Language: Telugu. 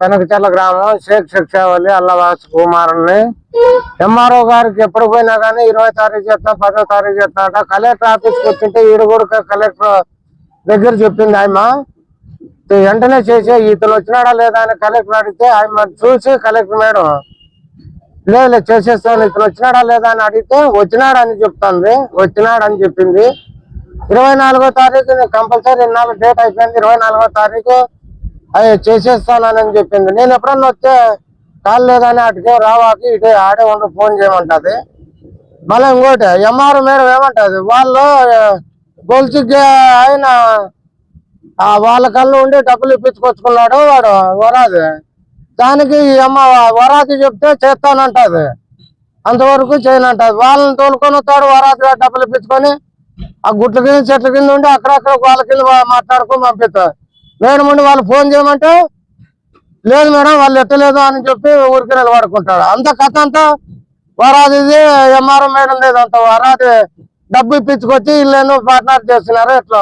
కనకచర్ల గ్రామం షేక్ శిక్షావళి అల్లవాస్ కుమారుని ఎంఆర్ఓ గారికి ఎప్పుడు పోయినా కానీ 20 తారీఖు చేస్తా 10వ తారీఖు చేస్తా అంట. కలెక్టర్ ఆఫీస్కి వచ్చింటే ఈడు కూడా కలెక్టర్ దగ్గర చెప్పింది ఆయమ్మ వెంటనే చేసే ఇతను వచ్చినాడా లేదా అని కలెక్టర్ అడిగితే ఆయమ్మ చూసి కలెక్టర్ మేడం లేదు చేసేస్తాను ఇతను వచ్చినాడా లేదా అని అడిగితే వచ్చినాడని చెప్తాంది. వచ్చినాడని చెప్పింది. 24వ తారీఖు కంపల్సరీ ఇన్నాళ్ళు డేట్ అయిపోయింది. 24వ తారీఖు అవి చేసేస్తానని చెప్పింది. నేను ఎప్పుడన్నా వస్తే కాలు లేదని అటుకే రావాకి ఇటే ఆడే ఉండి ఫోన్ చేయమంటది. మళ్ళీ ఇంకోటి ఎంఆర్ మేడం ఏమంటది వాళ్ళు గొలుసుకి ఆయన వాళ్ళ కళ్ళు ఉండి డబ్బులు ఇప్పించుకొచ్చుకున్నాడు వాడు వరాది. దానికి వరాది చెప్తే చేస్తానంటది. అంతవరకు చేయనంటది. వాళ్ళని తోలుకొని వస్తాడు వరాది డబ్బులు ఇప్పించుకొని ఆ గుట్ల కింద చెట్ల కింద ఉండి అక్కడక్కడ వాళ్ళ కింద మాట్లాడుకొని పంపిస్తారు. మేడం ఉండి వాళ్ళు ఫోన్ చేయమంటే లేదు మేడం వాళ్ళు ఎట్టలేదు అని చెప్పి ఊరికి నిలబడుకుంటాడు. అంత కథ అంతా వరాదిది ఎంఆర్ఓ మేడం లేదంత వరాది డబ్బు ఇప్పించుకొచ్చి వీళ్ళేందో పార్ట్నర్ చేస్తున్నారు. ఇట్లా